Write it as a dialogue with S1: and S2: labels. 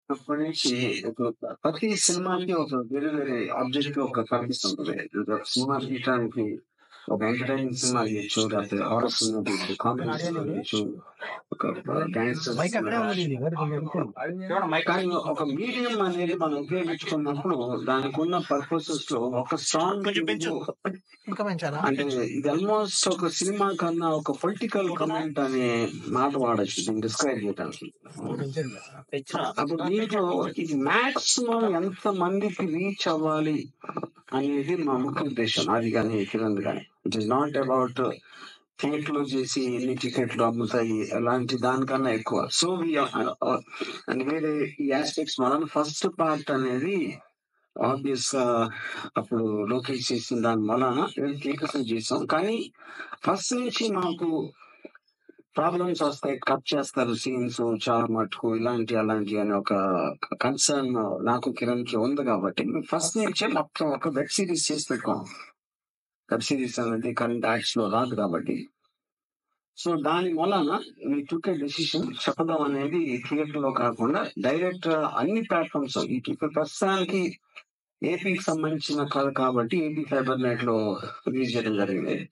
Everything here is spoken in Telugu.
S1: అప్పటి నుంచి ప్రతి సినిమాకి ఒక వేరే వేరే ఆబ్జెక్టివ్ ఒక కనిపిస్తుంటది. ఒక సినిమా తీయటానికి ఒక ఎంటర్‌టైనింగ్ సినిమా తీయొచ్చు. లేకపోతే హారర్ సినిమా తీయొచ్చు. కామెడీ సినిమా తీయొచ్చు. ఒక గ్యాంగ్‌స్టర్
S2: మైక్
S1: సినిమా
S2: అక్కడే ఉంది
S1: తీయొచ్చు.
S2: ఇది మరి కొంచెం ఎక్కువ.
S1: కానీ ఒక మీడియం అనేది మనం ఉపయోగించుకున్నప్పుడు దానికున్న పర్పసెస్‌లో ఒక సాంగ్
S2: ఇంకా పెంచాలా?
S1: అంటే ఇది ఆల్మోస్ట్ ఒక సినిమా కన్నా ఒక పొలిటికల్ కమెంట్ అనే మాట వాడొచ్చు దీన్ని డిస్క్రైబ్ చేయడానికి. అప్పుడు దీంట్లో ఇది మాక్సిమం ఎంత మందికి రీచ్ అవ్వాలి అనేది మా ముఖ్య ఉద్దేశం. అది కానీ కిరణ్ కానీ it is not about theatre లో చేసి ఎన్ని టికెట్లు అమ్ముతాయి అలాంటి దానికన్నా ఎక్కువ. సో అండ్ వేరే ఈ ఆస్పెక్ట్స్ మనం ఫస్ట్ పార్ట్ అనేది ఆబ్వియస్ గా అప్పుడు లోకేష్ చేసిన దాని వలన థియేటర్స్ చేసాం. కానీ ఫస్ట్ నుంచి మాకు ప్రాబ్లమ్స్ వస్తాయి, కట్ చేస్తారు సీన్స్ చాలా మటుకు అలాంటి అని ఒక కన్సర్న్ నాకు కిరణ్ కి ఉంది కాబట్టి ఫస్ట్ నుంచే మొత్తం ఒక వెబ్ సిరీస్ చేసి పెట్టుకోం. వెబ్ సిరీస్ అనేది కరెంట్ యాక్ట్స్ లో రాదు కాబట్టి. సో దాని వలన మీ టుక్ డెసిషన్ చెప్పడం అనేది థియేటర్ లో కాకుండా డైరెక్ట్ అన్ని ప్లాట్ఫామ్స్ ఇప్పుడు ప్రస్తుతానికి ఏపీకి సంబంధించిన కథ కాబట్టి ఏపీ ఫైబర్ నెట్ లో రిలీజ్ చేయడం జరిగింది.